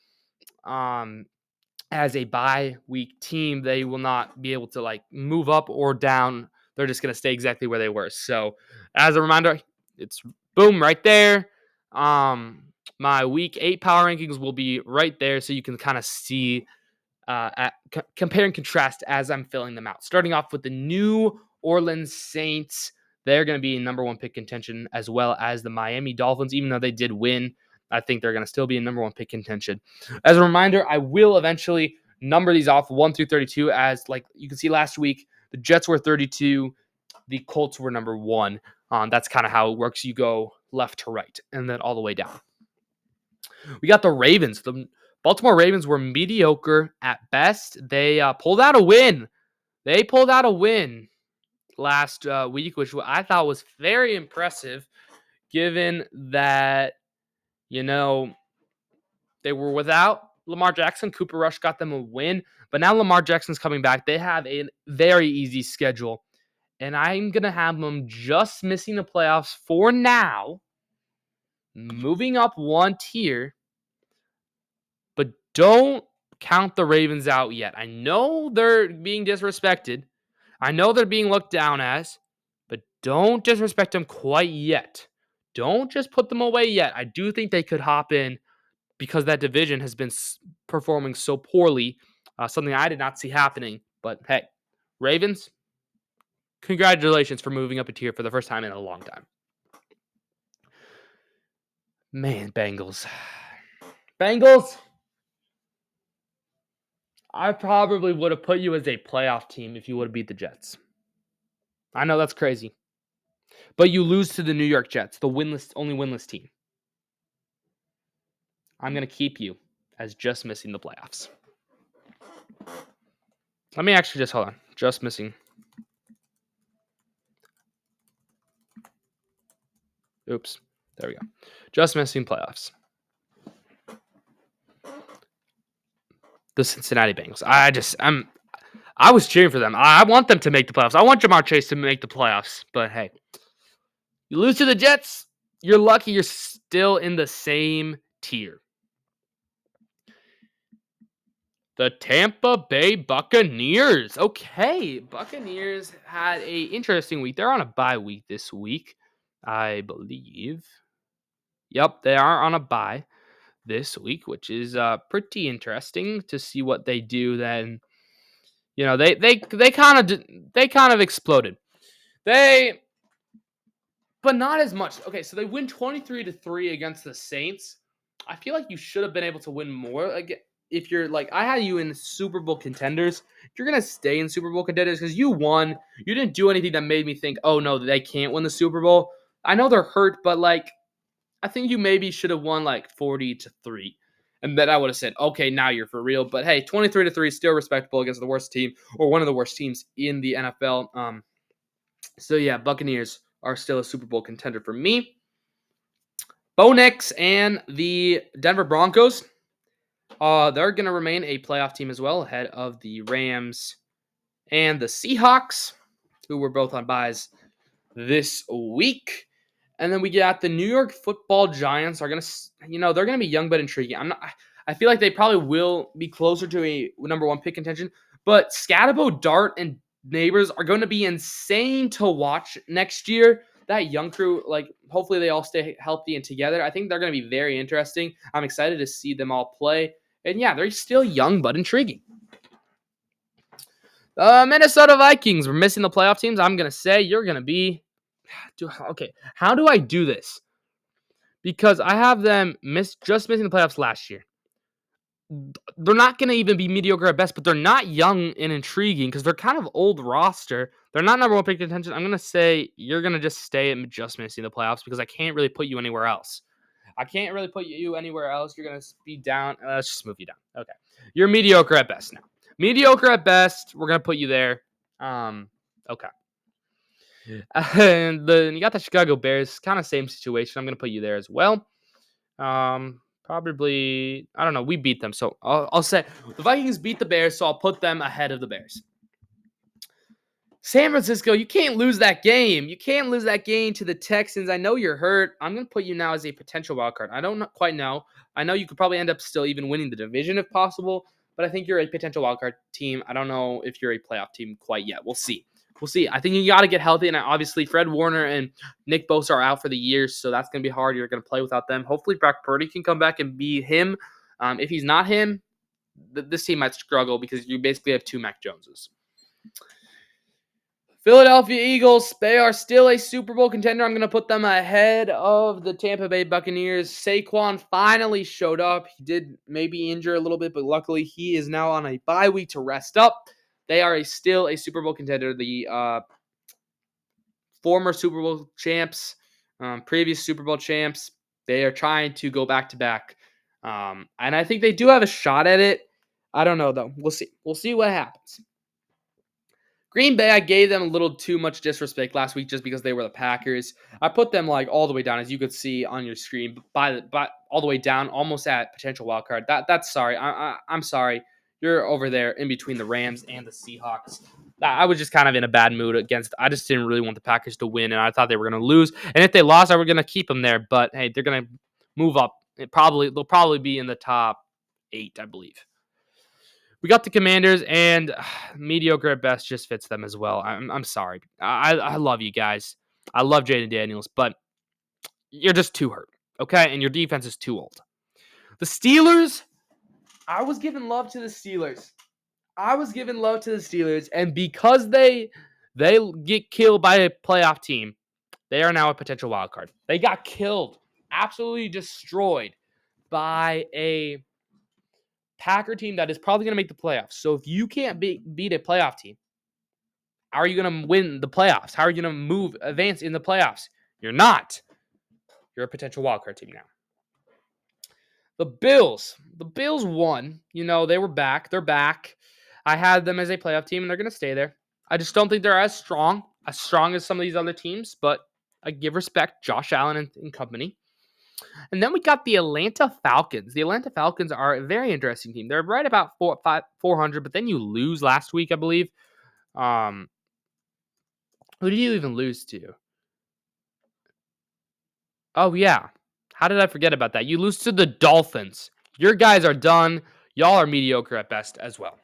As a bye week team, they will not be able to move up or down. They're just going to stay exactly where they were. So as a reminder, it's boom right there. My week 8 power rankings will be right there, so you can kind of see compare and contrast as I'm filling them out. Starting off with the New Orleans Saints. They're going to be in number 1 pick contention, as well as the Miami Dolphins. Even though they did win, I think they're going to still be in number 1 pick contention. As a reminder, I will eventually number these off 1 through 32, as you can see last week, the Jets were 32, the Colts were number 1. That's kind of how it works. You go left to right and then all the way down. We got the Ravens. The Baltimore Ravens were mediocre at best. They pulled out a win. Last week, which I thought was very impressive, given that, they were without Lamar Jackson. Cooper Rush got them a win, but now Lamar Jackson's coming back. They have a very easy schedule, and I'm going to have them just missing the playoffs for now, moving up 1 tier, but don't count the Ravens out yet. I know they're being disrespected. I know they're being looked down as, but don't disrespect them quite yet. Don't just put them away yet. I do think they could hop in because that division has been performing so poorly, something I did not see happening. But hey, Ravens, congratulations for moving up a tier for the first time in a long time. Man, Bengals. I probably would have put you as a playoff team if you would have beat the Jets. I know that's crazy. But you lose to the New York Jets, the only winless team. I'm going to keep you as just missing the playoffs. Let me actually hold on. Just missing. Oops. There we go. Just missing playoffs. The Cincinnati Bengals. I was cheering for them. I want them to make the playoffs. I want Jamar Chase to make the playoffs. But hey, you lose to the Jets, you're lucky you're still in the same tier. The Tampa Bay Buccaneers. Okay, Buccaneers had a interesting week. They're on a bye week this week, I believe. Yep, they are on a bye this week, which is pretty interesting to see what they do. Then, they kind of exploded. But not as much. Okay, so they win 23-3 against the Saints. I feel like you should have been able to win more. If you're I had you in Super Bowl contenders, you're going to stay in Super Bowl contenders because you won. You didn't do anything that made me think, oh, no, they can't win the Super Bowl. I know they're hurt, but, I think you maybe should have won, 40-3. And then I would have said, okay, now you're for real. But, hey, 23-3 is still respectable against the worst team or one of the worst teams in the NFL. So, yeah, Buccaneers are still a Super Bowl contender for me. Bo Nix and the Denver Broncos. They're going to remain a playoff team as well, ahead of the Rams and the Seahawks, who were both on byes this week. And then we got the New York Football Giants are gonna, they're gonna be young but intriguing. I feel like they probably will be closer to a number one pick contention. But Scatabo, Dart, and Neighbors are going to be insane to watch next year. That young crew, hopefully they all stay healthy and together. I think they're going to be very interesting. I'm excited to see them all play. And yeah, they're still young but intriguing. Minnesota Vikings, we're missing the playoff teams. I'm going to say you're going to be... Okay, how do I do this? Because I have them just missing the playoffs last year. They're not going to even be mediocre at best, but they're not young and intriguing because they're kind of old roster. They're not number one pick contention. I'm going to say you're going to just stay at just missing the playoffs because I can't really put you anywhere else. You're going to be down. Let's just move you down. Okay. You're mediocre at best now. Mediocre at best. We're going to put you there. Okay. And then you got the Chicago Bears. Kind of same situation. I'm going to put you there as well. Probably, I don't know. We beat them. So I'll say the Vikings beat the Bears, so I'll put them ahead of the Bears. San Francisco, you can't lose that game. You can't lose that game to the Texans. I know you're hurt. I'm going to put you now as a potential wild card. I don't quite know. I know you could probably end up still even winning the division if possible, but I think you're a potential wild card team. I don't know if you're a playoff team quite yet. We'll see. I think you got to get healthy, and obviously Fred Warner and Nick Bosa are out for the year, so that's going to be hard. You're going to play without them. Hopefully Brock Purdy can come back and be him. If he's not him, this team might struggle because you basically have two Mac Joneses. Philadelphia Eagles, they are still a Super Bowl contender. I'm going to put them ahead of the Tampa Bay Buccaneers. Saquon finally showed up. He did maybe injure a little bit, but luckily he is now on a bye week to rest up. They are still a Super Bowl contender. The former Super Bowl champs, previous Super Bowl champs, they are trying to go back-to-back. And I think they do have a shot at it. I don't know, though. We'll see. We'll see what happens. Green Bay, I gave them a little too much disrespect last week just because they were the Packers. I put them all the way down, as you could see on your screen, by all the way down, almost at potential wild card. That's sorry. I'm sorry. You're over there in between the Rams and the Seahawks. I was just kind of in a bad mood against. I just didn't really want the Packers to win, and I thought they were going to lose. And if they lost, I was going to keep them there. But hey, they're going to move up. They'll probably be in the top 8, I believe. We got the Commanders, and mediocre at best just fits them as well. I'm sorry. I love you guys. I love Jaden Daniels, but you're just too hurt, okay? And your defense is too old. The Steelers, I was giving love to the Steelers. And because they get killed by a playoff team, they are now a potential wild card. They got killed, absolutely destroyed by a Packer team that is probably going to make the playoffs. So if you can't beat a playoff team, how are you going to win the playoffs? How are you going to advance in the playoffs? You're not. You're a potential wildcard team now. The Bills won. They were back. They're back. I had them as a playoff team, and they're going to stay there. I just don't think they're as strong as some of these other teams, but I give respect, Josh Allen and company. And then we got the Atlanta Falcons. The Atlanta Falcons are a very interesting team. They're right about 400, but then you lose last week, I believe. Who did you even lose to? Oh, yeah. How did I forget about that? You lose to the Dolphins. Your guys are done. Y'all are mediocre at best as well.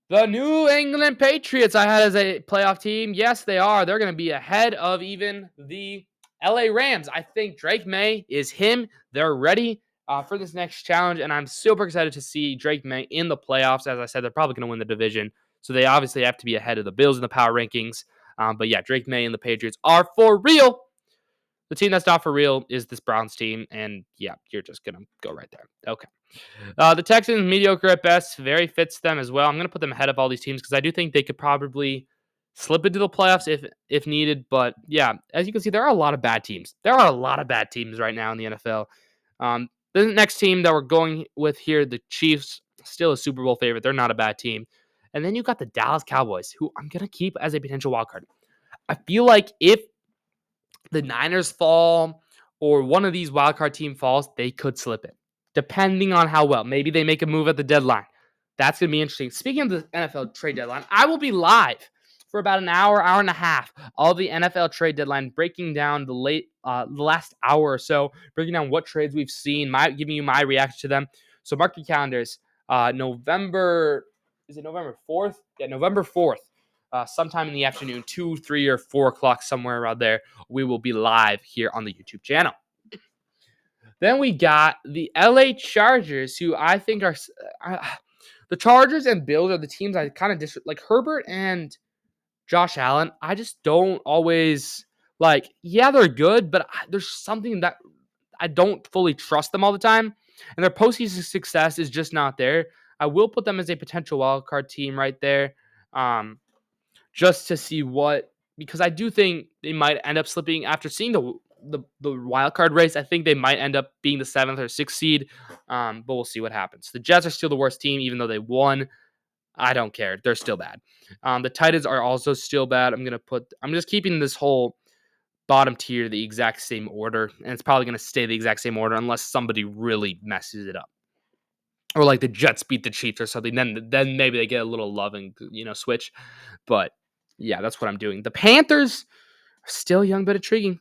The New England Patriots I had as a playoff team. Yes, they are. They're going to be ahead of even the LA Rams. I think Drake May is him. They're ready for this next challenge, and I'm super excited to see Drake May in the playoffs. As I said, they're probably going to win the division, so they obviously have to be ahead of the Bills in the power rankings. But yeah, Drake May and the Patriots are for real. The team that's not for real is this Browns team, and yeah, you're just going to go right there. Okay. The Texans, mediocre at best, very fits them as well. I'm going to put them ahead of all these teams because I do think they could probably slip into the playoffs if needed. But yeah, as you can see, there are a lot of bad teams. There are a lot of bad teams right now in the NFL. The next team that we're going with here, the Chiefs, still a Super Bowl favorite. They're not a bad team. And then you got the Dallas Cowboys, who I'm going to keep as a potential wild card. I feel like if the Niners fall or one of these wildcard team falls, they could slip it, depending on how well. Maybe they make a move at the deadline. That's going to be interesting. Speaking of the NFL trade deadline, I will be live for about an hour, hour and a half, all the NFL trade deadline, breaking down the last hour or so, breaking down what trades we've seen, giving you my reaction to them. So mark your calendars. November 4th? Yeah, November 4th. Sometime in the afternoon, 2, 3, or 4 o'clock, somewhere around there, we will be live here on the YouTube channel. Then we got the LA Chargers, who I think are the Chargers and Bills are the teams I kind of like. Herbert and Josh Allen, I just don't always like. Yeah, they're good, but there's something that I don't fully trust them all the time, and their postseason success is just not there. I will put them as a potential wildcard team right there, just to see because I do think they might end up slipping after seeing the wildcard race. I think they might end up being the 7th or 6th seed, but we'll see what happens. The Jets are still the worst team, even though they won. I don't care. They're still bad. The Titans are also still bad. I'm just keeping this whole bottom tier the exact same order, and it's probably going to stay the exact same order unless somebody really messes it up. Or like the Jets beat the Chiefs or something, then maybe they get a little love and switch. But yeah, that's what I'm doing. The Panthers are still young but intriguing.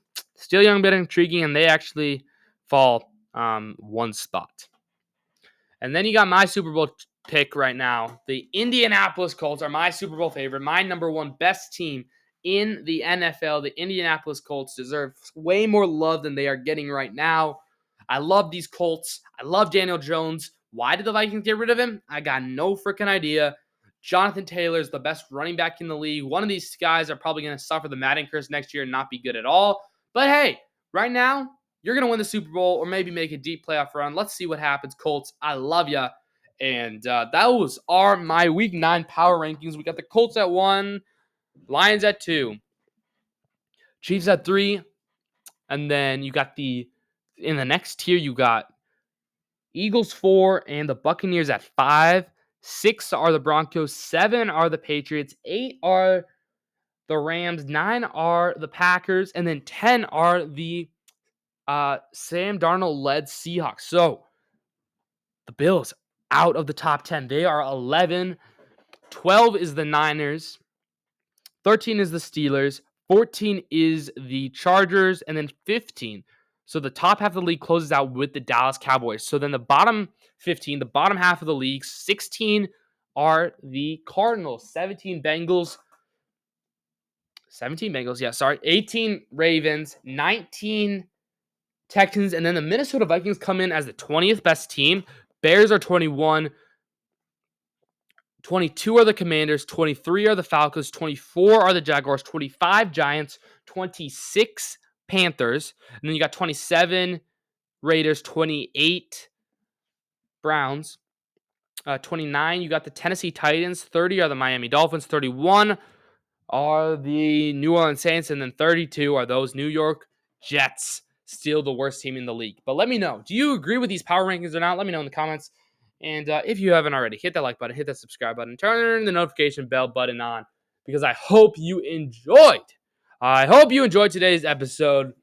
And they actually fall one spot. And then you got my Super Bowl pick right now. The Indianapolis Colts are my Super Bowl favorite, my number one best team in the NFL. The Indianapolis Colts deserve way more love than they are getting right now. I love these Colts. I love Daniel Jones. Why did the Vikings get rid of him? I got no freaking idea. Jonathan Taylor is the best running back in the league. One of these guys are probably going to suffer the Madden curse next year and not be good at all. But hey, right now, you're going to win the Super Bowl or maybe make a deep playoff run. Let's see what happens, Colts. I love ya. And those are my Week 9 power rankings. We got the Colts at 1, Lions at 2, Chiefs at 3, and then you got in the next tier, you got Eagles 4 and the Buccaneers at 5. 6 are the Broncos. 7 are the Patriots. 8 are the Rams. 9 are the Packers. And then 10 are the Sam Darnold-led Seahawks. So the Bills out of the top 10. They are 11. 12 is the Niners. 13 is the Steelers. 14 is the Chargers. And then 15. So the top half of the league closes out with the Dallas Cowboys. So then the bottom 15, the bottom half of the league, 16 are the Cardinals. 17 Bengals, 18 Ravens, 19 Texans, and then the Minnesota Vikings come in as the 20th best team. Bears are 21. 22 are the Commanders. 23 are the Falcons. 24 are the Jaguars. 25 Giants. 26 Panthers. And then you got 27 Raiders. 28 Browns. 29, you got the Tennessee Titans. 30 are the Miami Dolphins. 31 are the New Orleans Saints. And then 32 are those New York Jets. Still the worst team in the league. But let me know. Do you agree with these power rankings or not? Let me know in the comments. And if you haven't already, hit that like button, hit that subscribe button, turn the notification bell button on, because I hope you enjoyed. Today's episode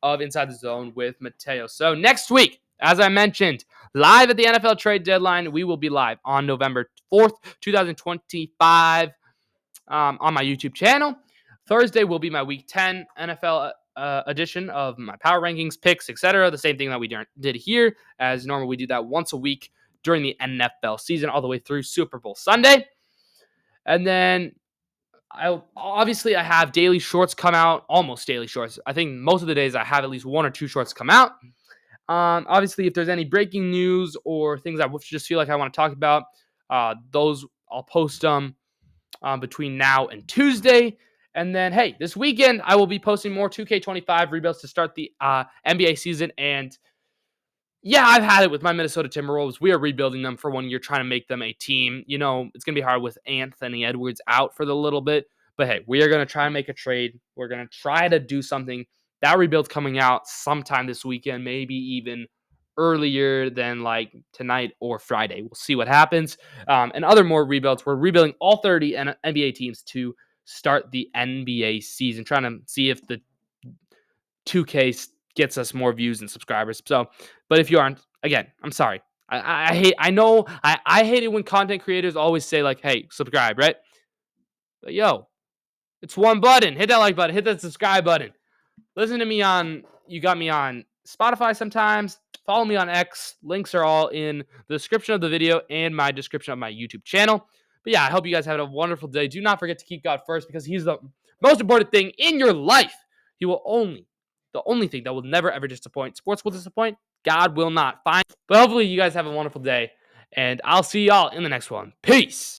of Inside the Zone with Mateo. So next week, as I mentioned, live at the NFL trade deadline, we will be live on November 4th, 2025 on my YouTube channel. Thursday will be my Week 10 NFL edition of my power rankings, picks, etc. The same thing that we did here. As normal, we do that once a week during the NFL season all the way through Super Bowl Sunday. And then I have daily shorts come out, almost daily shorts. I think most of the days I have at least 1 or 2 shorts come out. Obviously, if there's any breaking news or things I just feel like I want to talk about, those I'll post them between now and Tuesday. And then, hey, this weekend I will be posting more 2K25 rebuilds to start the NBA season. And yeah, I've had it with my Minnesota Timberwolves. We are rebuilding them for 1 year, trying to make them a team. You know, it's going to be hard with Anthony Edwards out for the little bit. But hey, we are going to try and make a trade. We're going to try to do something. That rebuild's coming out sometime this weekend, maybe even earlier than like tonight or Friday. We'll see what happens. And other more rebuilds. We're rebuilding all 30 NBA teams to start the NBA season, trying to see if the 2K gets us more views and subscribers. So, but if you aren't, again, I'm sorry. I hate it when content creators always say like, hey, subscribe, right? But yo, It's one button. Hit that like button. Hit that subscribe button. Listen to me on, you got me on Spotify sometimes. Follow me on X. Links are all in the description of the video and my description of my YouTube channel. But yeah, I hope you guys have a wonderful day. Do not forget to keep God first because he's the most important thing in your life. He will the only thing that will never ever disappoint. Sports will disappoint. God will not. Fine. But hopefully you guys have a wonderful day. And I'll see y'all in the next one. Peace.